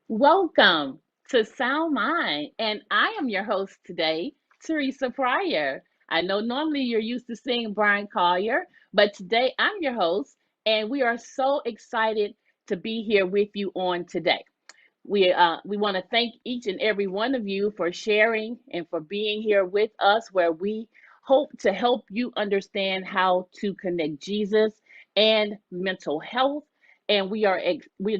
Welcome to Sound Mind, and I am your host today, Teresa Pryor. I know normally you're used to seeing Brian Collier, but today I'm your host, and we are so excited to be here with you on today. We want to thank each and every one of you for sharing and for being here with us, where we hope to help you understand how to connect Jesus and mental health. And we are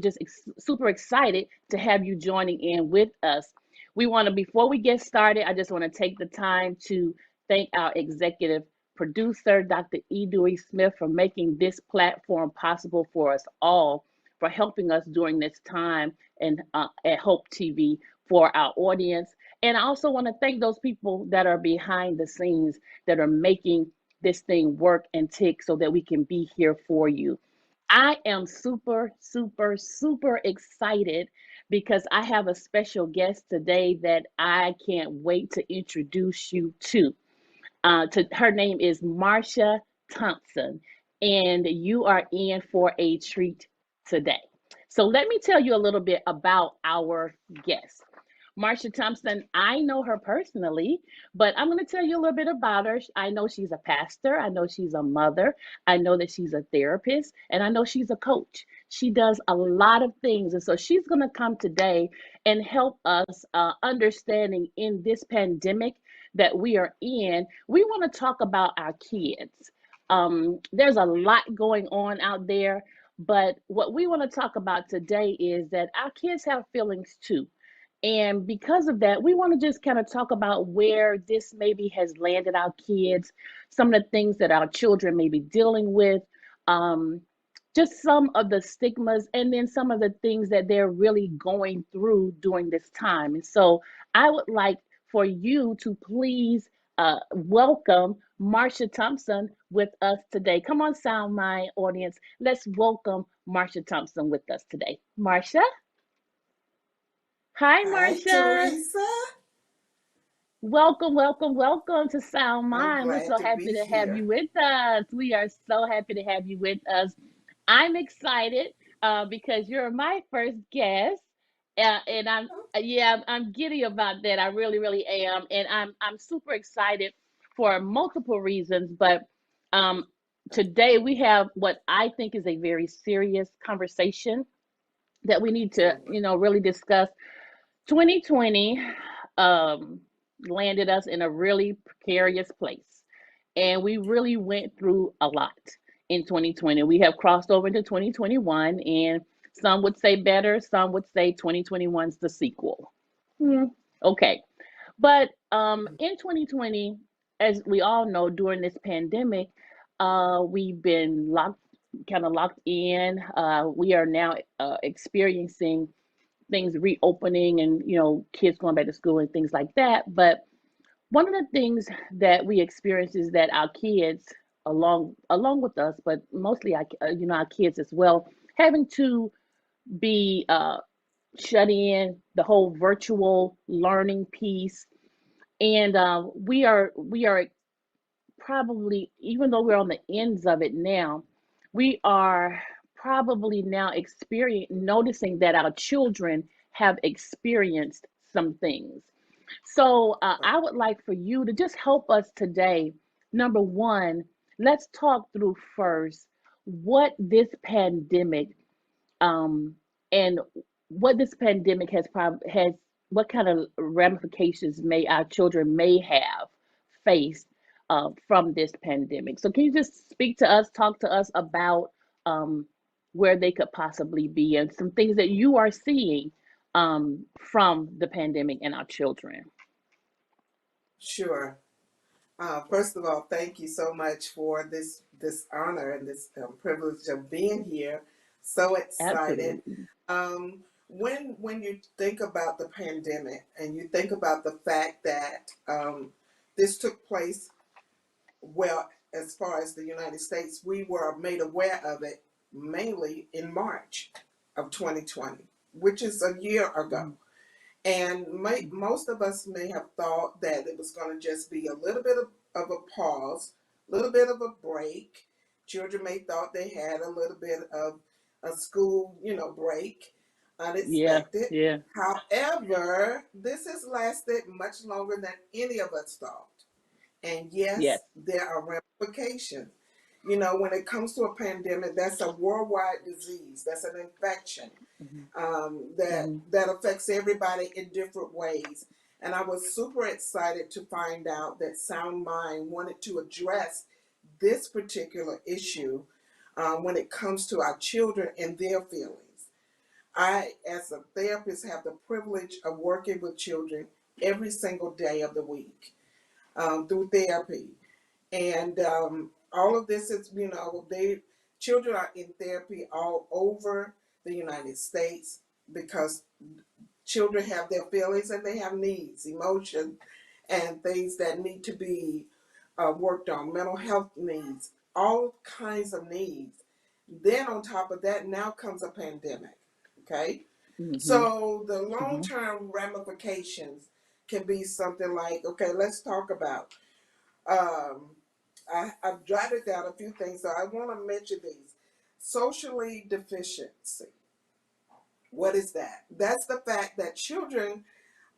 just super excited to have you joining in with us. We want to Before we get started, I just want to take the time to thank our executive producer, Dr. E. Dewey Smith, for making this platform possible for us all, for helping us during this time and at Hope TV for our audience. And I also want to thank those people that are behind the scenes that are making this thing work and tick so that we can be here for you. I am super, super, super excited because I have a special guest today that I can't wait to introduce you to. Her name is Marsha Thompson, and you are in for a treat today. So let me tell you a little bit about our guest. Marsha Thompson, I know her personally, but I'm going to tell you a little bit about her. I know she's a pastor. I know she's a mother. I know that she's a therapist, and I know she's a coach. She does a lot of things. And so she's going to come today and help us understanding in this pandemic that we are in. We want to talk about our kids. There's a lot going on out there, but what we want to talk about today is that our kids have feelings too. And because of that, we want to just kind of talk about where this maybe has landed our kids, some of the things that our children may be dealing with, um, just some of the stigmas, and then some of the things that they're really going through during this time. And so I would like for you to please welcome Marsha Thompson with us today. Come on, Sound My audience. Let's welcome Marsha Thompson with us today. Marsha? Hi, Hi, Marsha. Teresa. Welcome, welcome, welcome to Sound I'm Mind. We're glad so to happy be to have here. you with us. We are so happy to have you with us. I'm excited because you're my first guest, and I'm giddy about that. I really, really am, and I'm super excited for multiple reasons. But um, today we have what I think is a very serious conversation that we need to, Super. really discuss. 2020 um, landed us in a really precarious place. And we really went through a lot in 2020. We have crossed over into 2021, and some would say better, some would say 2021's the sequel. Okay. But in 2020, as we all know, during this pandemic, we've been kind of locked in. We are now experiencing things reopening and kids going back to school and things like that. But one of the things that we experience is that our kids, along with us, but mostly our kids as well, having to be shut in, the whole virtual learning piece. And we are probably, even though we're on the ends of it now, we are probably now noticing that our children have experienced some things. So I would like for you to just help us today. Number one, let's talk through first what this pandemic um, and what this pandemic has what kind of ramifications may our children may have faced from this pandemic. So can you just speak to us, talk to us about um, where they could possibly be and some things that you are seeing from the pandemic and our children? Sure. First of all, thank you so much for this honor and this privilege of being here. So excited. Absolutely. When you think about the pandemic and you think about the fact that this took place, well, as far as the United States, we were made aware of it mainly in March of 2020, which is a year ago. And most of us may have thought that it was going to just be a little bit of a pause, a little bit of a break. Children may thought they had a little bit of a school, break. Yeah. unexpected. Yeah. However, this has lasted much longer than any of us thought. And Yes. yes, there are ramifications. You know, when it comes to a pandemic, that's a worldwide disease. That's an infection Hmm. that Hmm. that affects everybody in different ways. And I was super excited to find out that Sound Mind wanted to address this particular issue when it comes to our children and their feelings. I, as a therapist, have the privilege of working with children every single day of the week through therapy. And all of this is, you know, they children are in therapy all over the United States because children have their feelings and they have needs, emotion, and things that need to be worked on, mental health needs, all kinds of needs. Then on top of that, now comes a pandemic. Okay, Hmm. so the long Hmm. term ramifications can be something like, okay, let's talk about. Um, I've jotted down a few things, so I want to mention these. Socially deficiency. What is that? That's the fact that children,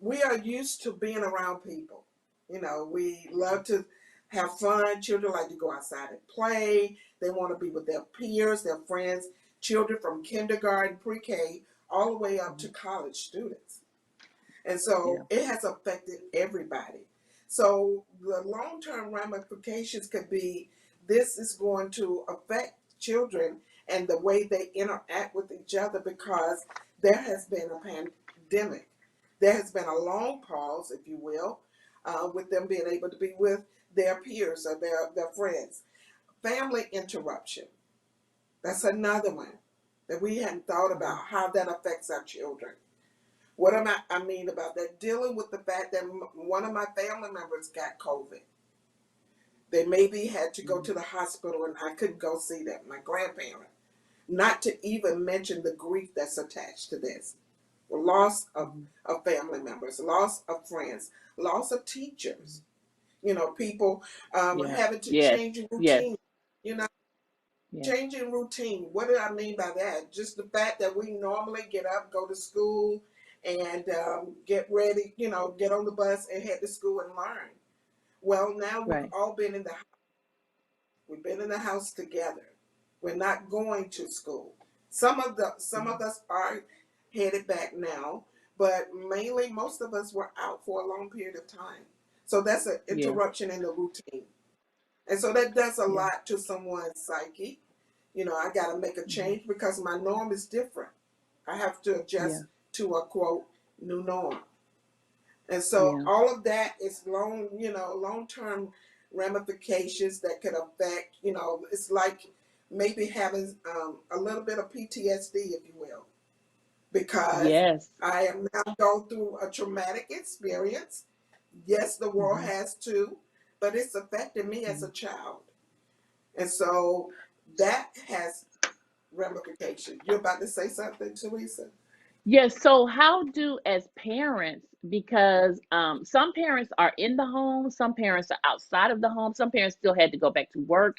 we are used to being around people. You know, we love to have fun. Children like to go outside and play. They want to be with their peers, their friends. Children from kindergarten, pre K, all the way up to college students. And Yeah. so it has affected everybody. So the long term ramifications could be this is going to affect children and the way they interact with each other because there has been a pandemic. There has been a long pause, if you will, with them being able to be with their peers or their friends. Family interruption. That's another one that we hadn't thought Hmm. about how that affects our children. What am I mean about that? Dealing with the fact that one of my family members got COVID. They maybe had to go Hmm. to the hospital and I couldn't go see them, my grandparent. Not to even mention the grief that's attached to this. Loss Hmm. of family members, loss of friends, loss of teachers. You know, people Yeah. having to Yes. change Yes. routine. You know, Yes. changing routine. What do I mean by that? Just the fact that we normally get up, go to school, and get ready, you know, get on the bus and head to school and learn. Well, now we've Right. all been in the we've been in the house together. We're not going to school. Some of Hmm. us are headed back now, but mainly most of us were out for a long period of time. So that's an Yeah. interruption in the routine. And so that does a Yeah. lot to someone's psyche. You know, I got to make a Hmm. change because my norm is different. I have to Yeah. adjust to a quote new norm. And so Yeah. all of that is long term ramifications that could affect, you know, it's like maybe having a little bit of PTSD, if you will, because Yes. I am now going through a traumatic experience. Yes, the world Hmm. has too, but it's affected me as Hmm. a child. And so that has ramifications. You're about to say something, Teresa? Yes. So, how do as parents, because some parents are in the home, some parents are outside of the home, some parents still had to go back to work,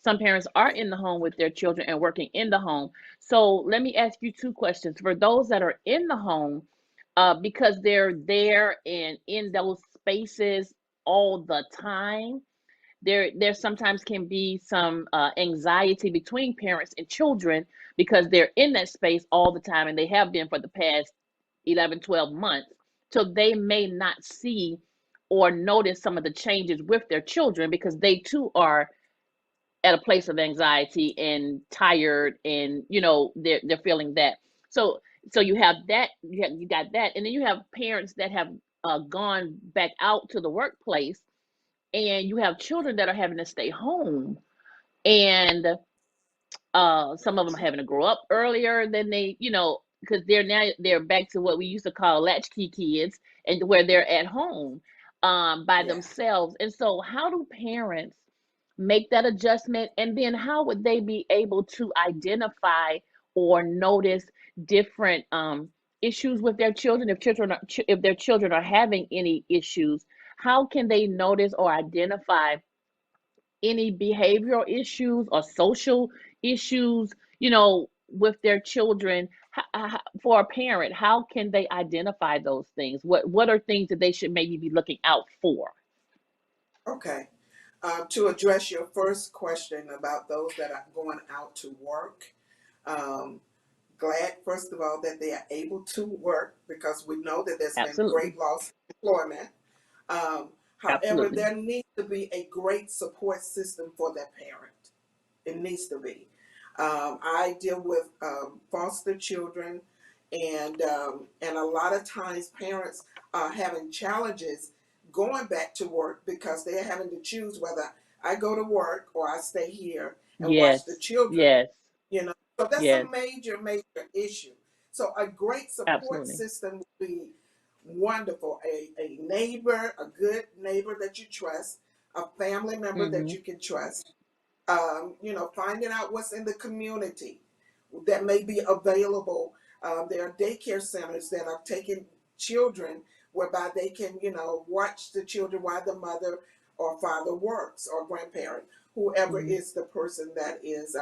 some parents are Yeah. in the home with their children and working in the home. So, let me ask you two questions. For those that are in the home, because they're there and in those spaces all the time, there sometimes can be some anxiety between parents and children because they're in that space all the time and they have been for the past 11, 12 months. So they may not see or notice some of the changes with their children because they too are at a place of anxiety and tired, and they're feeling that. So you have that, you got that, and then you have parents that have gone back out to the workplace, and you have children that are having to stay home, and some of them are having to grow up earlier than they, because they're back to what we used to call latchkey kids, and where they're at home by Yeah. themselves. And so how do parents make that adjustment, and then how would they be able to identify or notice different issues with their children, if their children are having any issues? How can they notice or identify any behavioral issues or social issues, with their children? For a parent, how can they identify those things? What are things that they should maybe be looking out for? Okay. To address your first question about those that are going out to work, um, glad, first of all, that they are able to work because we know that there's been Absolutely. great loss of employment. However, Absolutely. there needs to be a great support system for that parent. It needs to be. I deal with foster children, and a lot of times parents are having challenges going back to work because they're having to choose whether I go to work or I stay here and watch the Yes. children. Yes. You know, so that's a Yes. major issue. So a great support Absolutely. system would be wonderful. A neighbor, a good neighbor that you trust, a family member that Mm-hmm. you can trust, finding out what's in the community that may be available. There are daycare centers that are taking children whereby they can, watch the children while the mother or father works or grandparent, whoever Mm-hmm. is the person that is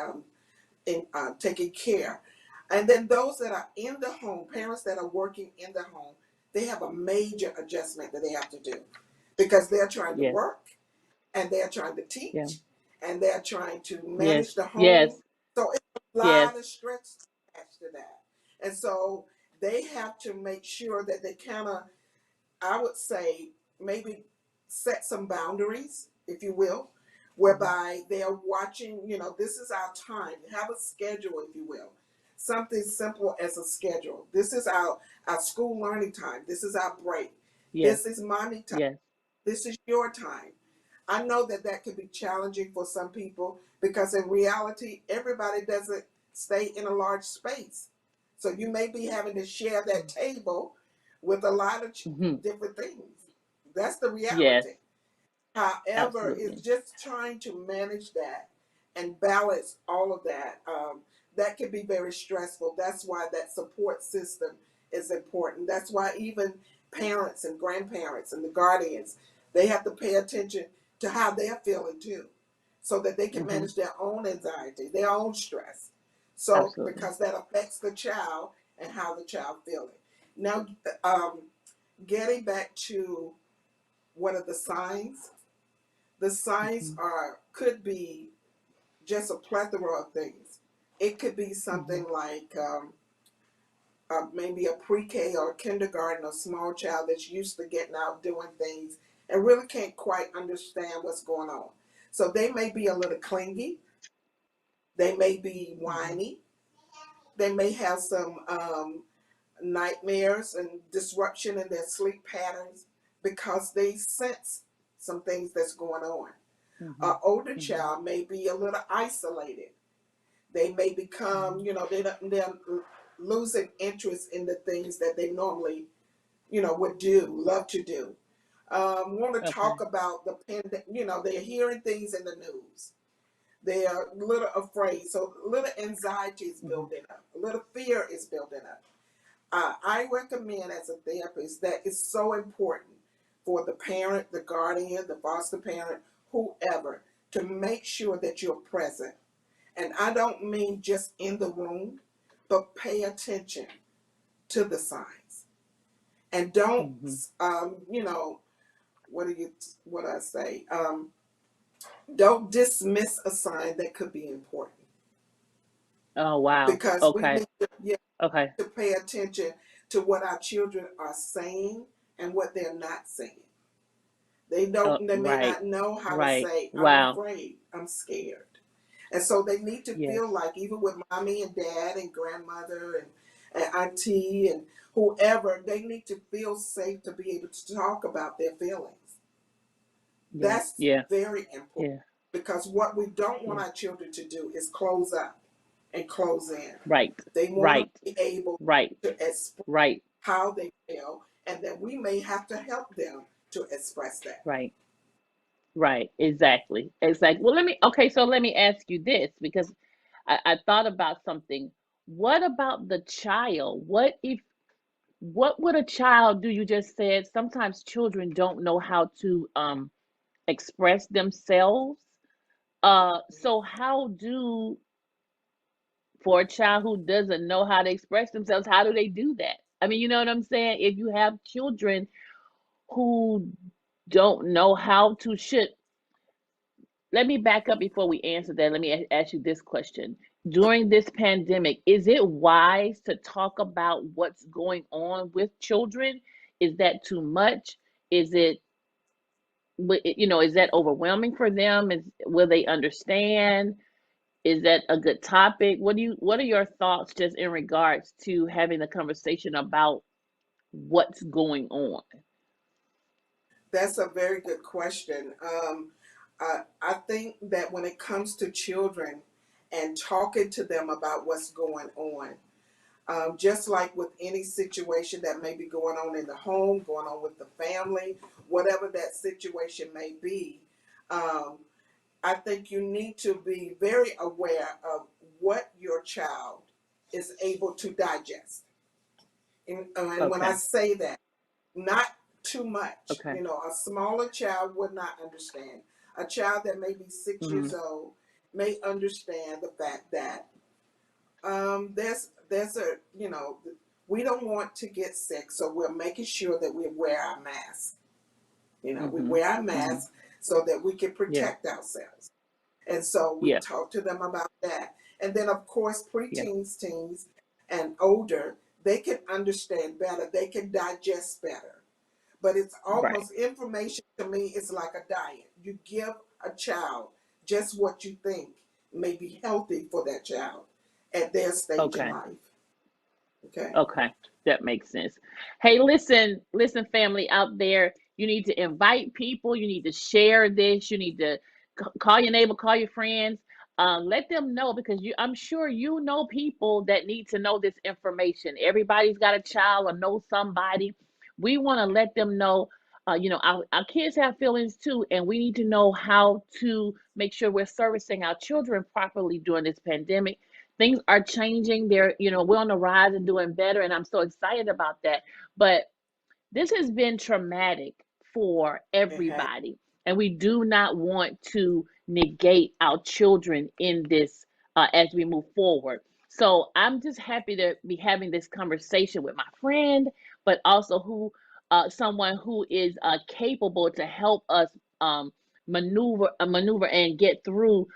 taking care. And then those that are in the home, parents that are working in the home, they have a major adjustment that they have to do because they're trying to Yes. work and they're trying to Yeah. teach and they're trying to Yes. manage the home. Yes. So it's a Yes. lot of stress attached to that. And so they have to make sure that they kind of, I would say, maybe set some boundaries, if you will, Mm-hmm. whereby they're watching, this is our time. Have a schedule, if you will. Something simple as a schedule. This is our school learning time. This is our break. Yes. This is mommy time. Yes. This is your time. I know that that could be challenging for some people because in reality, everybody doesn't stay in a large space. So you may be having to share that table with a lot of Mm-hmm. different things. That's the Yes. reality. However, it's Absolutely. just trying to manage that and balance all of that. That can be very stressful. That's why that support system is important. That's why even parents and grandparents and the guardians, they have to pay attention to how they're feeling too, so that they can Mm-hmm. manage their own anxiety, their own stress. So Absolutely. because that affects the child and how the child feeling. Now, um, getting back to what are the signs? The signs Mm-hmm. could be just a plethora of things. It could be Mm-hmm. something like maybe a pre-K or kindergarten, a small child that's used to getting out doing things and really can't quite understand what's going on. So they may be a little clingy. They may be Mm-hmm. whiny. They may have some nightmares and disruption in their sleep patterns because they sense some things that's going on. Mm-hmm. An older Mm-hmm. child may be a little isolated. They may become, Mm-hmm. they're losing interest in the things that they normally, would do, love to do. Want to Okay. talk about the pandemic, they're hearing things in the news. They are a little afraid. So a little anxiety is Mm-hmm. building up. A little fear is building up. I recommend as a therapist that it's so important for the parent, the guardian, the foster parent, whoever, to make sure that you're present. And I don't mean just in the room, but pay attention to the signs. And don't, Mm-hmm. what do you, what I say? Don't dismiss a sign that could be important Oh wow. because we Okay. need to, yeah, Okay. to pay attention to what our children are saying and what they're not saying. They may Right. not know how to Right. say, I'm Wow. afraid, I'm scared. And so they need to Yes. feel like, even with mommy and dad and grandmother and auntie and whoever, they need to feel safe to be able to talk about their feelings. Yeah. That's Yeah. very important Yeah. because what we don't want Yeah. our children to do is close up and close in. Right. They want Right. to be able Right. to express Right. how they feel, and then we may have to help them to express that. Right. Right. Exactly. Exactly. Well, let me ask you this because I thought about something. What about the child? What would a child do? You just said sometimes children don't know how to express themselves. So how do for a child who doesn't know how to express themselves, how do they do that? I mean, you know what I'm saying? If you have children who don't know how to should let me back up before we answer that. Let me ask you this question. During this pandemic, is it wise to talk about what's going on with children? Is that too much? Is it, is that overwhelming for them? Will they understand? Is that a good topic? What are your thoughts just in regards to having the conversation about what's going on? That's a very good question. I think that when it comes to children and talking to them about what's going on, just like with any situation that may be going on in the home, going on with the family, whatever that situation may be, um, I think you need to be very aware of what your child is able to digest. And when I Okay. say that, not too much. Okay. A smaller child would not understand. A child that may be 6 years Hmm. old may understand the fact that there's a we don't want to get sick, so we're making sure that we wear our mask. We Hmm. wear our Hmm. mask so that we can Yeah. protect ourselves. And so we Yeah. talk to them about that. And then, of course, Yeah. preteens, teens, and older, they can understand better. They can digest better. But it's Right. almost information to me is like a diet. You give a child just what you think may be healthy for that child at their stage in Okay. life. Okay. Okay, that makes sense. Hey, listen, family out there. You need to invite people. You need to share this. You need to call your neighbor, call your friends. Let them know because I'm sure you know people that need to know this information. Everybody's got a child or know somebody. We want to let them know. Our kids have feelings too, and we need to know how to make sure we're servicing our children properly during this pandemic. Things are changing. We're on the rise and doing better, and I'm so excited about that. But this has been traumatic for It has. everybody, and we do not want to negate our children in this as we move forward. So I'm just happy to be having this conversation with my friend, but also someone who is capable to help us maneuver and get through.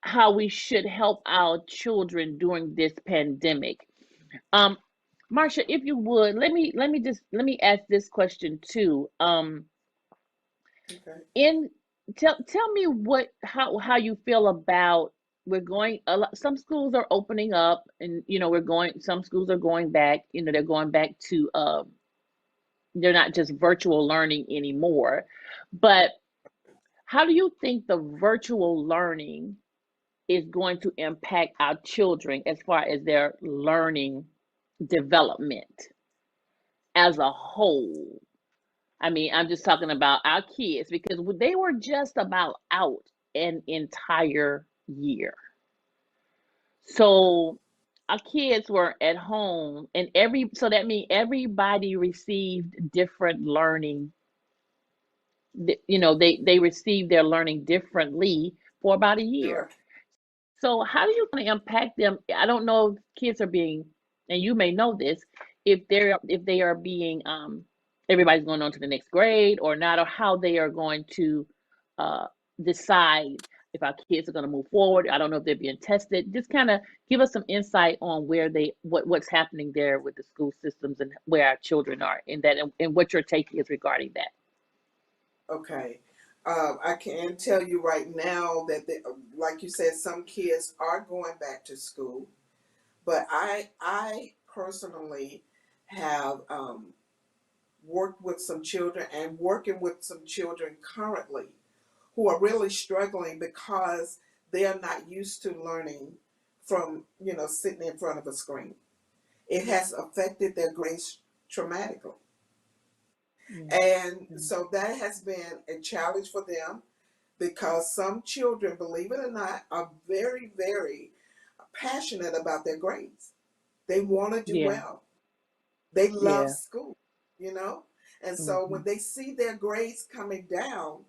How we should help our children during this pandemic. Um, Marsha, if you would, let me ask this question too. Okay. In tell me how you feel about we're going some schools are opening up and we're going some schools are going back, they're going back to they're not just virtual learning anymore. But how do you think the virtual learning is going to impact our children as far as their learning development as a whole? I mean, I'm just talking about our kids because they were just about out an entire year. So our kids were at home and so that means everybody received different learning. They received their learning differently for about a year. Sure. So how do you want to impact them? I don't know if kids are being, and you may know this, if they are being everybody's going on to the next grade or not, or how they are going to uh decide if our kids are going to move forward. I don't know if they're being tested. Just kind of give us some insight on what's happening there with the school systems and where our children are in that, and what your take is regarding that. Okay. I can tell you right now that, like you said, some kids are going back to school, but I personally have worked with some children and working with some children currently who are really struggling because they are not used to learning from sitting in front of a screen. It has affected their grades traumatically. And Mm-hmm. so that has been a challenge for them because some children, believe it or not, are very, very passionate about their grades. They want to do Yeah, well. They love yeah. school, you know? And so Hmm. when they see their grades coming down,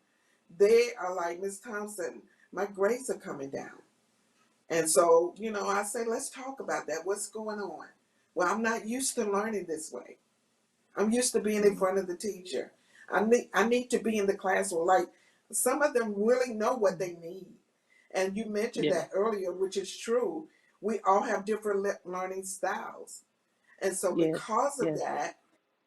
they are like, Miss Thompson, my grades are coming down. And so, I say, let's talk about that. What's going on? Well, I'm not used to learning this way. I'm used to being in Mm. front of the teacher. I need to be in the classroom. Like, some of them really know what Mm. they need. And you mentioned Yeah. that earlier, which is true. We all have different learning styles. And so Yes. because of Yes. that,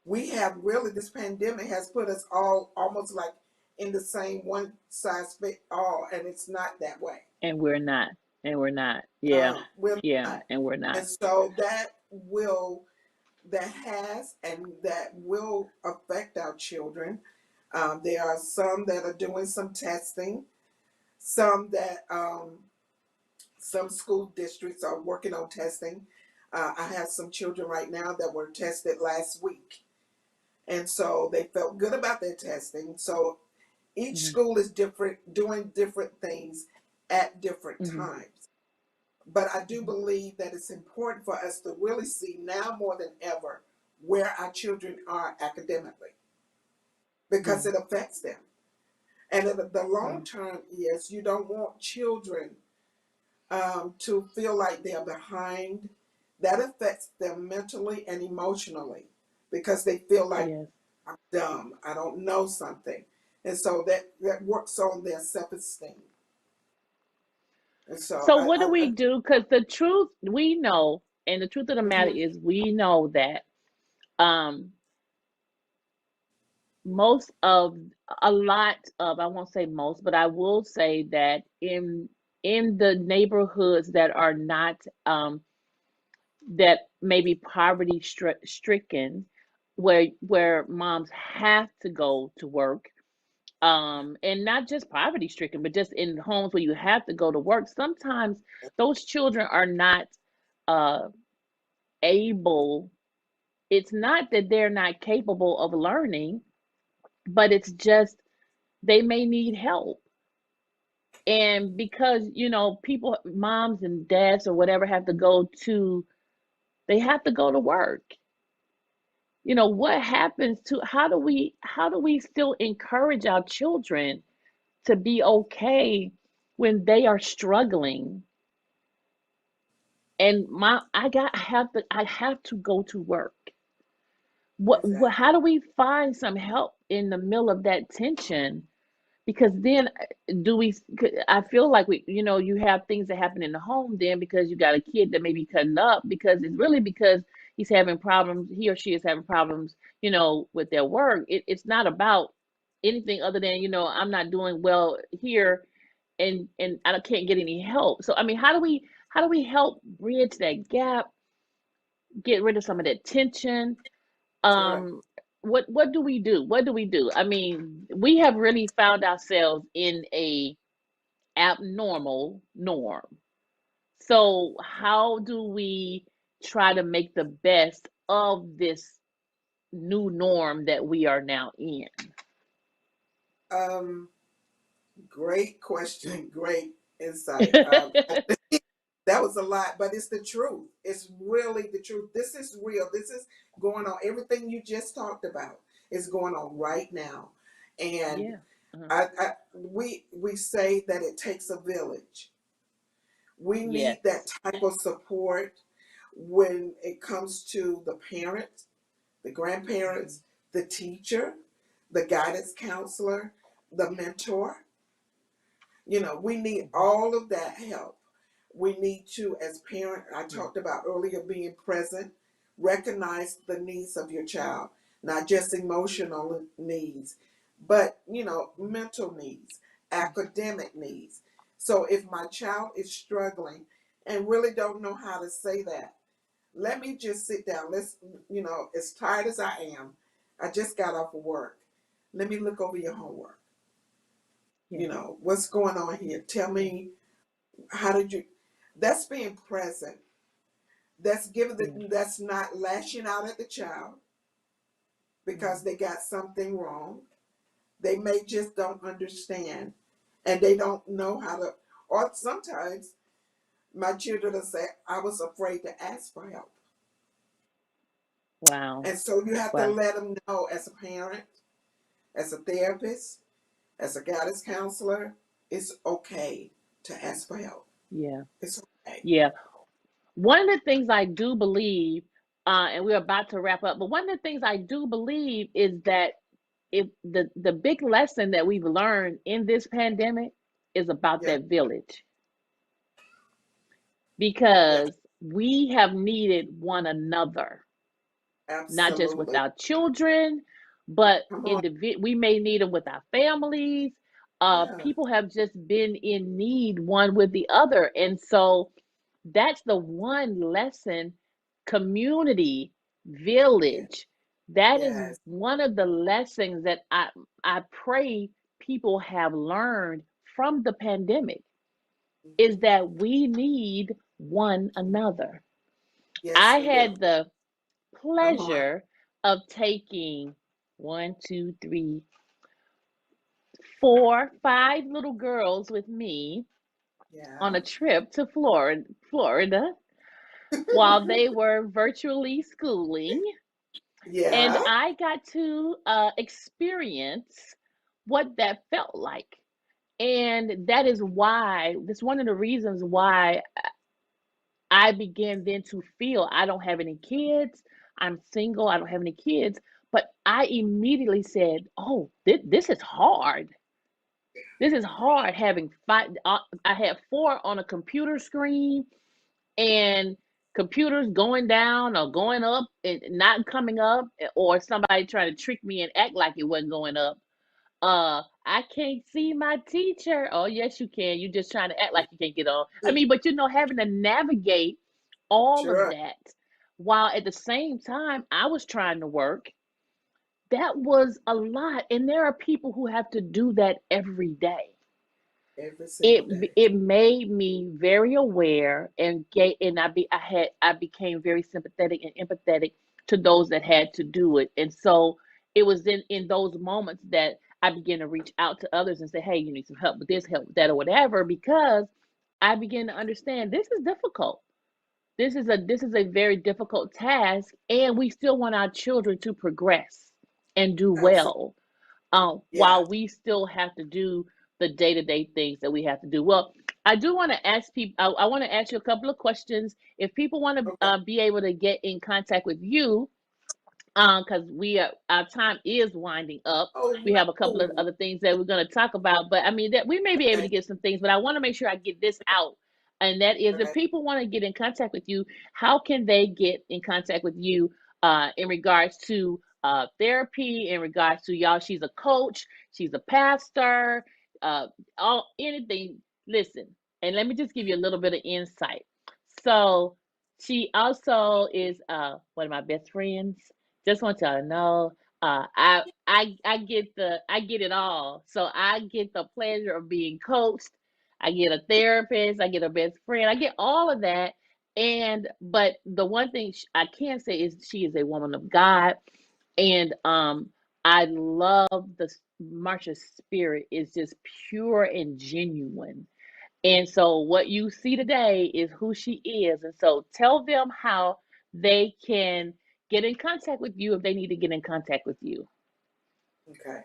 we have really, this pandemic has put us all almost like in the same one size fit all, and it's not that way. And we're not. And we're not. Yeah. We're Yeah. not. And we're not. And so that has and that will affect our children. There are some that are doing some testing, some that some school districts are working on testing. I have some children right now that were tested last week, and so they felt good about their testing. So each Hmm. school is different, doing different things at different Hmm. times. But I do believe that it's important for us to really see now more than ever where our children are academically, because Yeah. it affects them. And in the Yeah. long term is you don't want children to feel like they're behind. That affects them mentally and emotionally because they feel like Yes. I'm dumb, I don't know something. And so that works on their self esteem. And so So what do I we do? Because the truth we know, and the truth of the matter mhm, is, we know that um, most of a lot of, I won't say most, but I will say that in the neighborhoods that are not that may be poverty stricken, where moms have to go to work, and not just poverty stricken, but just in homes where you have to go to work, sometimes those children are not uh able. It's not that they're not capable of learning, but it's just they may need help. And because, people, moms and dads or whatever, they have to go to work. What happens to how do we still encourage our children to be okay when they are struggling? And I have to go to work. How exactly. do we find some help in the middle of that tension? Because then, do we I feel like you have things that happen in the home then, because you got a kid that may be cutting up, because it's really because he or she is having problems, with their work. It's not about anything other than, I'm not doing well here, and I can't get any help. So I mean, how do we help bridge that gap, get rid of some of that tension? Correct. What do we do? What do we do? I mean, we have really found ourselves in a abnormal norm. So how do we try to make the best of this new norm that we are now in? Um, Great question. Great insight. That was a lot, but it's the truth. It's really the truth. This is real. This is going on. Everything you just talked about is going on right now, and Yeah. Uh-huh. we say that it takes a village. We Yes. need that type of support when it comes to the parents, the Mhm. grandparents, the teacher, the guidance counselor, the mentor. We need Mhm. all of that help. We need to, as parent, I Yeah. talked about earlier, being present, recognize the needs of your child, not just emotional needs, but mental needs, academic needs. So if my child is struggling and really don't know how to say that, let me just sit down. As tired as I am, I just got off of work. Let me look over your homework. Yeah. What's going on here? Tell Yeah. me, how did you? That's being present. Yeah. That's not lashing out at the child because Mhm. they got something wrong. They may just don't understand, and they don't know how to. Or sometimes my children will say, "I was afraid to ask for help," Wow. and so you have to Wow. let them know, as a parent, as a therapist, as a guidance counselor, it's okay to ask for help. Yeah. It's okay. Yeah. One of the things I do believe, and we're about to wrap up, but one of the things I do believe is that if the big lesson that we've learned in this pandemic is about Yeah, that village, yes, because we have needed one another, not just with absolutely. our children, but Come on. we may need them with our families. Yeah, People have just been in need one with the other, and so that's the one lesson. Community, yeah, village, that is yes. one of the lessons that I pray people have learned from the pandemic, is Hmm. that we need one another. Yes, I we do. had the Come on. pleasure of taking one, two, three, four, five little girls with me on Yeah. a trip to Florida, while they were virtually schooling. And Yeah. I got to experience what that felt like. And that is why, that's one of the reasons why I began then to feel I don't have any kids. I'm single. I don't have any kids. But I immediately said, oh, this is hard. This is hard having five. I had four on a computer screen, and computers going down or going up and not coming up, or somebody trying to trick me and act like it wasn't going up. I can't see my teacher. Oh, yes, you can. You just trying to act like you can't get on. I mean, but having to navigate all of Sure. that while at the same time I was trying to work, that was a lot. And there are people who have to do that every day. Every single it day. it made me very aware, and I became very sympathetic and empathetic to those that had to do it. And so it was in those moments that I began to reach out to others and say, hey, you need some help with this, help with that, or whatever, because I began to understand this is difficult. This is a very difficult task, and we still want our children to progress and do Absolutely. well, Yes. while we still have to do the day-to-day things that we have to do. Well, I do want to ask people, I want to ask you a couple of questions. If people want to Okay. be able to get in contact with you, because our time is winding up. Oh We have a couple of no. other things that we're going to talk about, but I mean that we may be able to Okay. get some things, but I want to make sure I get this out. And that is, if Okay. people want to get in contact with you, how can they get in contact with you in regards to therapy, in regards to y'all? She's a coach, she's a pastor, all anything. Listen, and let me just give you a little bit of insight. So she also is one of my best friends. Just want y'all to know, I get it all. So I get the pleasure of being coached. I get a therapist. I get a best friend. I get all of that. And but the one thing I can say is she is a woman of God, and I love the Marsha's spirit is just pure and genuine. And so what you see today is who she is. And so tell them how they can get in contact with you if they need to get in contact with you. Okay.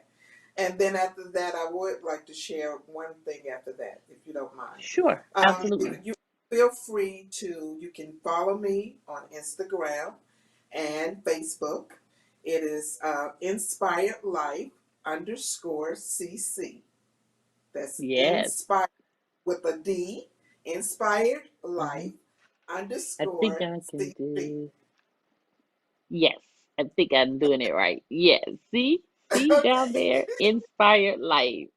And then after that, I would like to share one thing after that, if you don't mind. Sure, absolutely. You feel free to, you can follow me on Instagram and Facebook. It is Inspired Life underscore CC. That's Yes. inspired with a D, Inspired Hmm. Life I think underscore I can CC. do. Yes, I think I'm doing it right. Yes. See down Okay. there, inspired life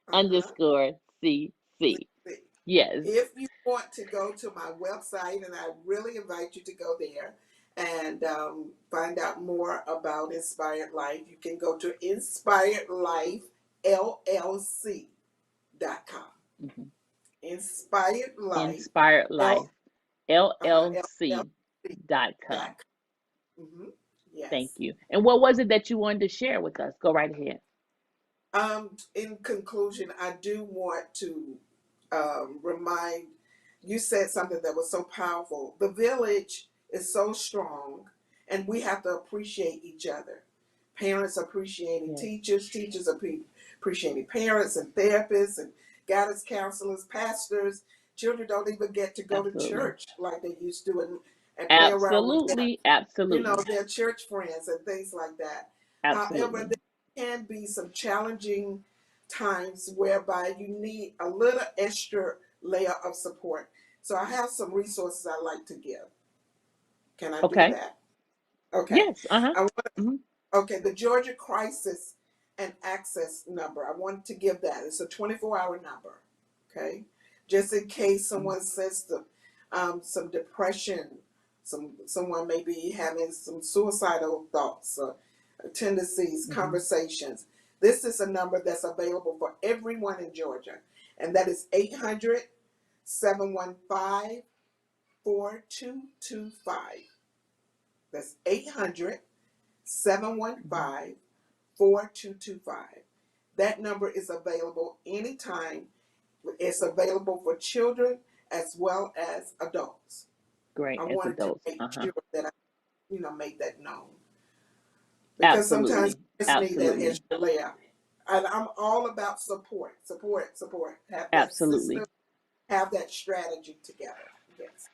Uh-huh. underscore CC. CC. Yes. If you want to go to my website, and I really invite you to go there and find out more about Inspired Life, you can go to inspiredlifellc.com. Hmm. Inspired Life Inspired Life L LLC LLC dot dot com. com. Mm-hmm. Thank Yes. you. And what was it that you wanted to share with us? Go right ahead. In conclusion, I do want to remind you said something that was so powerful. The village is so strong, and we have to appreciate each other. Parents appreciating Yes. teachers, teachers appreciating parents and therapists and guidance counselors, pastors. Children don't even get to go to Absolutely. church like they used to, and play around with Absolutely. Absolutely. their church friends and things like that. However, Absolutely. there can be some challenging times whereby you need a little extra layer of support. So I have some resources I like to give. Can I do Okay. that? Okay. Yes. Uh-huh. I want Hmm. Okay, the Georgia Crisis and Access number. I wanted to give that. It's a 24-hour number. Okay, just in case someone says some depression, someone may be having some suicidal thoughts, tendencies, Hmm. conversations. This is a number that's available for everyone in Georgia, and that is 800-715-4225. That's 800-715-4225. That number is available anytime. It's available for children as well as adults. Great. I As wanted to adults. make Uh-huh. sure that I, make that known because sometimes Absolutely. you just need that Absolutely. extra layer. And I'm all about support, support, support. Have that system, Absolutely. have that strategy together. Yes.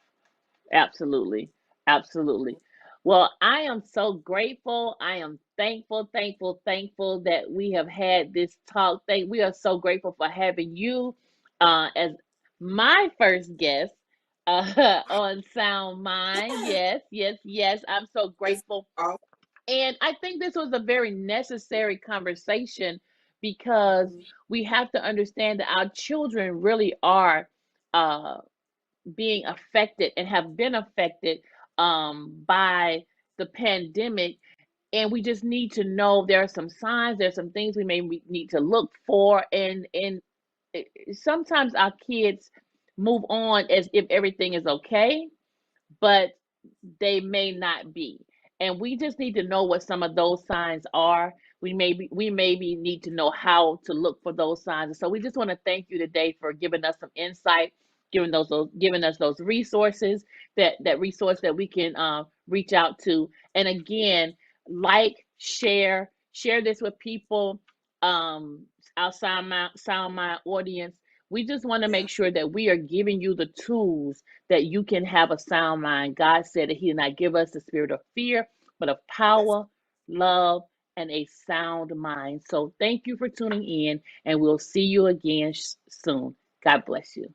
Absolutely. Absolutely. Well, I am so grateful. I am thankful, thankful, thankful that we have had this talk. We are so grateful for having you as my first guest on Sound Mind. Yes, yes, yes. I'm so It's grateful. all. And I think this was a very necessary conversation because Mhm. we have to understand that our children really are uh, being affected and have been affected by the pandemic. And we just need to know there are some signs, there's some things we may need to look for. And sometimes our kids move on as if everything is okay, but they may not be. And we just need to know what some of those signs are. We maybe need to know how to look for those signs. And so we just want to thank you today for giving us some insight, giving us those resources, that resource that we can reach out to. And again, share this with people, um, outside my sound my audience. We just want to Yeah. make sure that we are giving you the tools that you can have a sound mind. God said that He did not give us the spirit of fear, but of That's power, love, and a sound mind. So thank you for tuning in, and we'll see you again soon. God bless you.